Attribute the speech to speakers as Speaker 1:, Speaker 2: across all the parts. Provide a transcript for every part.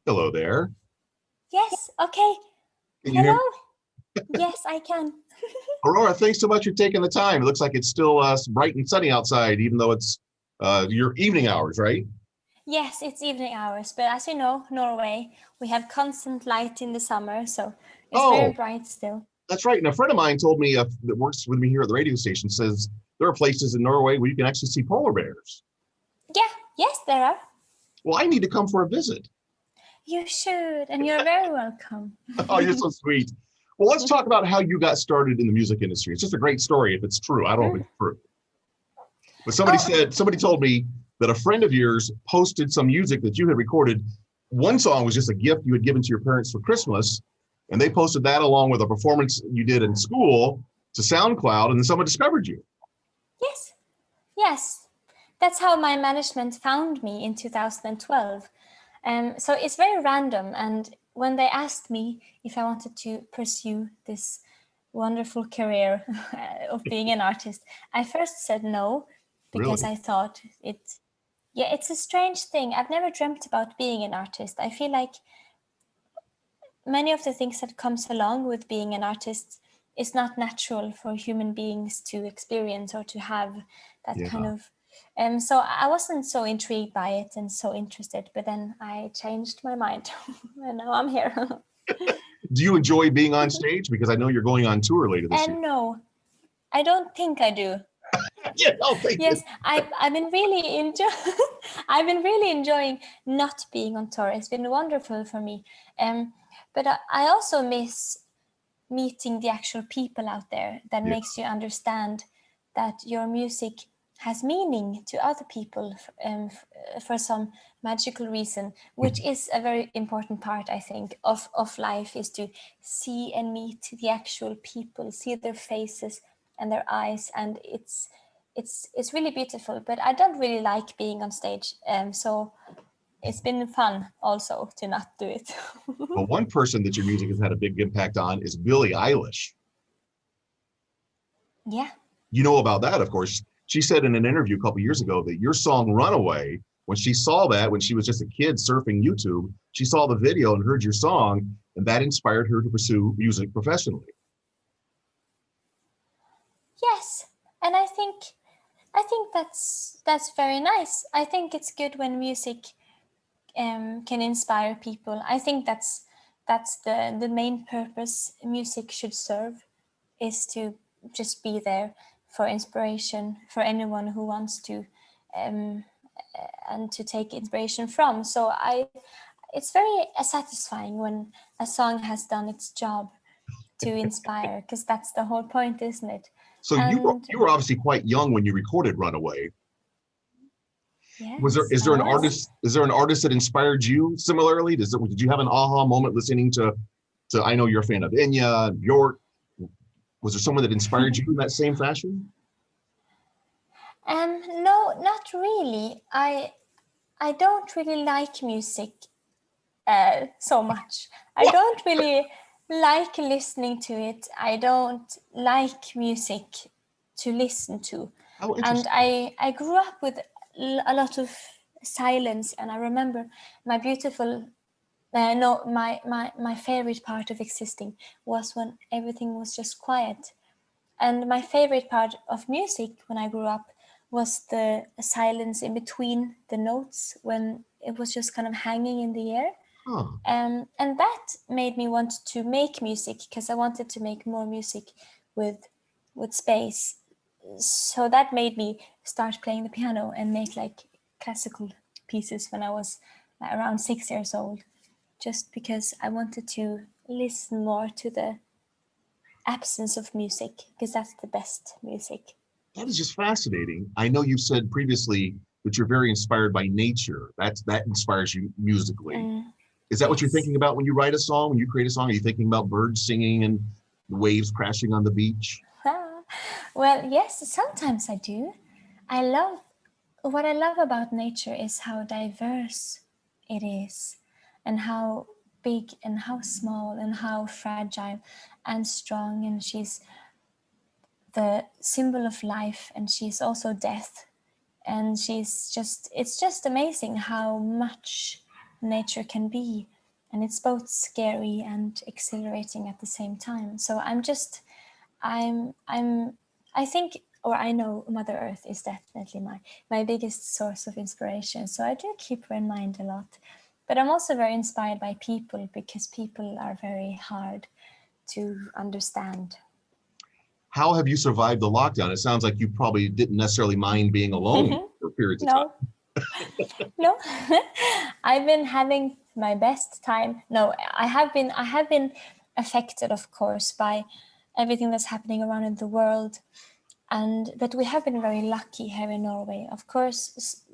Speaker 1: Hello there.
Speaker 2: Yes, okay.
Speaker 1: Can you hear
Speaker 2: Hello?
Speaker 1: me?
Speaker 2: Yes, I can.
Speaker 1: Aurora, thanks so much for taking the time. It looks like it's still bright and sunny outside, even though it's your evening hours, right?
Speaker 2: Yes, it's evening hours, but as you know, Norway, we have constant light in the summer, so it's very
Speaker 1: Oh,
Speaker 2: bright still.
Speaker 1: that's right. And a friend of mine told me that works with me here at the radio station says there are places in Norway where you can actually see polar bears.
Speaker 2: Yeah, yes, there are.
Speaker 1: Well, I need to come for a visit.
Speaker 2: You should, and you're very welcome.
Speaker 1: Oh, you're so sweet. Well, let's talk about how you got started in the music industry. It's just a great story if it's true. I don't know if it's true. But
Speaker 2: Oh,
Speaker 1: somebody told me that a friend of yours posted some music that you had recorded. One song was just a gift you had given to your parents for Christmas, and they posted that along with a performance you did in school to SoundCloud, and then someone discovered you.
Speaker 2: yes, yes. That's how my management found me in 2012. So it's very random, and when they asked me if I wanted to pursue this wonderful career of being an artist, I first said no because
Speaker 1: Really?
Speaker 2: I thought it's a strange thing. I've never dreamt about being an artist. I feel like many of the things that comes along with being an artist is not natural for human beings to experience or to have that kind
Speaker 1: Yeah.
Speaker 2: of so I wasn't so intrigued by it and so interested, but then I changed my mind and now I'm here.
Speaker 1: Do you enjoy being on stage? Because I know you're going on tour later this year.
Speaker 2: And no, I don't think I do.
Speaker 1: Yeah, I'll take it.
Speaker 2: Yes, I've been really I've been really enjoying not being on tour. It's been wonderful for me. But I also miss meeting the actual people out there that
Speaker 1: Yeah.
Speaker 2: makes you understand that your music has meaning to other people for some magical reason, which is a very important part, I think, of life, is to see and meet the actual people, see their faces and their eyes, and it's really beautiful. But I don't really like being on stage, so it's been fun also to not do it.
Speaker 1: But one person that your music has had a big impact on is Billie Eilish.
Speaker 2: Yeah.
Speaker 1: You know about that, of course. She said in an interview a couple years ago that your song Runaway, when she saw that, when she was just a kid surfing YouTube, she saw the video and heard your song, and that inspired her to pursue music professionally.
Speaker 2: Yes, and I think that's very nice. I think it's good when music can inspire people. I think that's the main purpose music should serve, is to just be there for inspiration for anyone who wants to um, and to take inspiration from. So it's very satisfying when a song has done its job to inspire, because that's the whole point, isn't it?
Speaker 1: So
Speaker 2: And
Speaker 1: you were obviously quite young when you recorded Runaway.
Speaker 2: yes,
Speaker 1: Is
Speaker 2: I
Speaker 1: there an
Speaker 2: was.
Speaker 1: artist that inspired you similarly? Did you have an aha moment listening to I know you're a fan of Enya, Bjork? Was there someone that inspired you in that same fashion?
Speaker 2: No, not really. I don't really like music so much. I
Speaker 1: What?
Speaker 2: don't really like listening to it. I don't like music to listen to.
Speaker 1: How
Speaker 2: And
Speaker 1: interesting.
Speaker 2: I grew up with a lot of silence, and I remember my beautiful no, my favorite part of existing was when everything was just quiet. And my favorite part of music when I grew up was the silence in between the notes, when it was just kind of hanging in the air.
Speaker 1: Huh.
Speaker 2: And that made me want to make music, because I wanted to make more music with space. So that made me start playing the piano and make like classical pieces when I was around 6 years old, just because I wanted to listen more to the absence of music, because that's the best music.
Speaker 1: That is just fascinating. I know you've said previously that you're very inspired by nature. That inspires you musically. Is that what you're
Speaker 2: Yes.
Speaker 1: thinking about when you write a song, when you create a song? Are you thinking about birds singing and the waves crashing on the beach?
Speaker 2: Well, yes, sometimes I do. I love what I love about nature is how diverse it is, and how big and how small and how fragile and strong. And she's the symbol of life, and she's also death. And it's just amazing how much nature can be, and it's both scary and exhilarating at the same time. So I think, or I know Mother Earth is definitely my biggest source of inspiration. So I do keep her in mind a lot. But I'm also very inspired by people, because people are very hard to understand.
Speaker 1: How have you survived the lockdown? It sounds like you probably didn't necessarily mind being alone for periods of time.
Speaker 2: No, I've been having my best time. No, I have been affected, of course, by everything that's happening around in the world. But we have been very lucky here in Norway. Of course,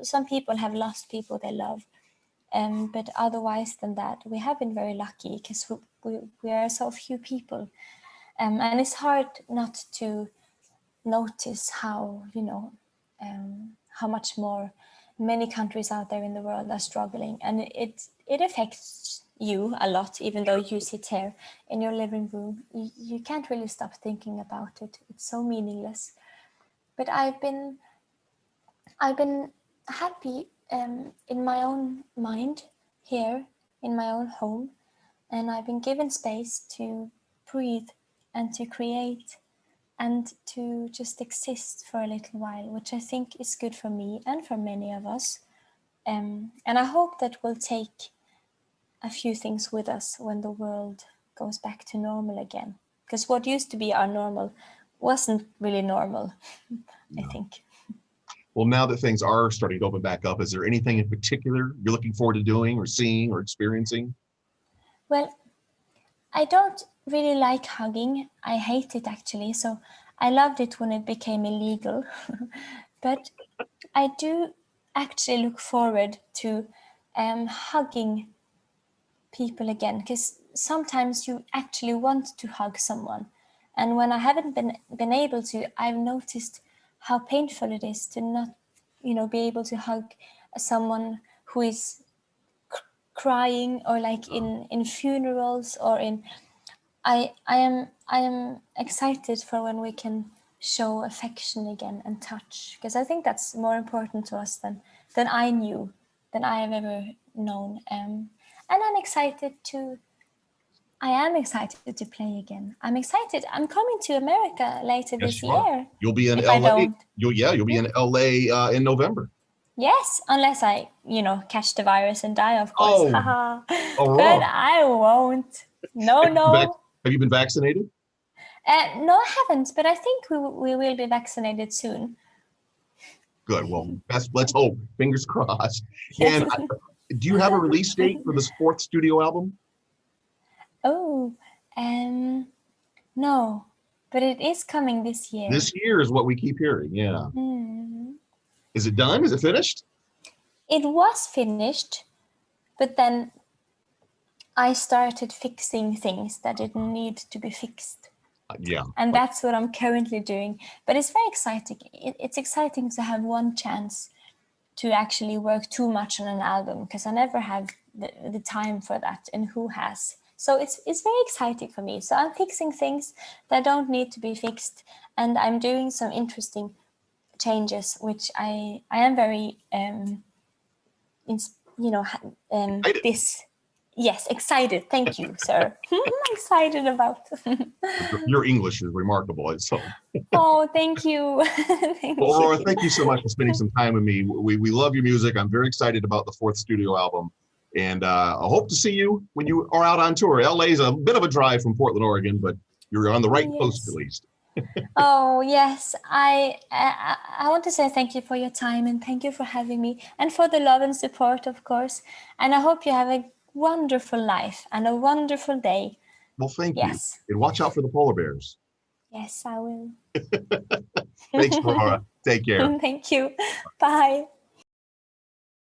Speaker 2: some people have lost people they love. But otherwise than that, we have been very lucky, because we are so few people. And it's hard not to notice how, how much more many countries out there in the world are struggling. And it affects you a lot, even though you sit here in your living room. You can't really stop thinking about it. It's so meaningless. But I've been happy in my own mind here in my own home, and I've been given space to breathe and to create and to just exist for a little while, which I think is good for me and for many of us. And I hope that we'll take a few things with us when the world goes back to normal again. Because what used to be our normal wasn't really normal, I think.
Speaker 1: Well, now that things are starting to open back up, is there anything in particular you're looking forward to doing or seeing or experiencing?
Speaker 2: Well, I don't really like hugging. I hate it, actually. So I loved it when it became illegal. But I do actually look forward to hugging people again, because sometimes you actually want to hug someone. And when I haven't been able to, I've noticed how painful it is to not, be able to hug someone who is crying, or like in funerals, or in I am excited for when we can show affection again and touch, because I think that's more important to us than I have ever known. And I am excited to play again. I'm excited. I'm coming to America later this year.
Speaker 1: You'll be in
Speaker 2: if
Speaker 1: LA.
Speaker 2: I don't.
Speaker 1: You'll be in LA in November.
Speaker 2: Yes, unless I, catch the virus and die, of course.
Speaker 1: Oh,
Speaker 2: But I won't. No.
Speaker 1: Have you been vaccinated?
Speaker 2: No, I haven't, but I think we will be vaccinated soon.
Speaker 1: Good. Well, let's hope. Fingers crossed. And do you have a release date for this fourth studio album?
Speaker 2: Oh, no, but it is coming this year.
Speaker 1: This year is what we keep hearing. Yeah.
Speaker 2: Mm.
Speaker 1: Is it done? Is it finished?
Speaker 2: It was finished, but then I started fixing things that didn't need to be fixed.
Speaker 1: Yeah.
Speaker 2: And that's what I'm currently doing. But it's very exciting. It's exciting to have one chance to actually work too much on an album, because I never have the time for that, and who has? So it's very exciting for me. So I'm fixing things that don't need to be fixed, and I'm doing some interesting changes, which I am very excited. Thank you, sir. I'm excited about.
Speaker 1: Your English is remarkable. So.
Speaker 2: Oh, thank you.
Speaker 1: Aurora, thank you so much for spending some time with me. We love your music. I'm very excited about the fourth studio album. And I hope to see you when you are out on tour. LA is a bit of a drive from Portland, Oregon, but you're on the right coast at least.
Speaker 2: Oh, yes. I want to say thank you for your time, and thank you for having me, and for the love and support, of course. And I hope you have a wonderful life and a wonderful day.
Speaker 1: Well, thank you. And watch out for the polar bears.
Speaker 2: Yes, I will.
Speaker 1: Thanks, Aurora. Take care.
Speaker 2: Thank you. Bye.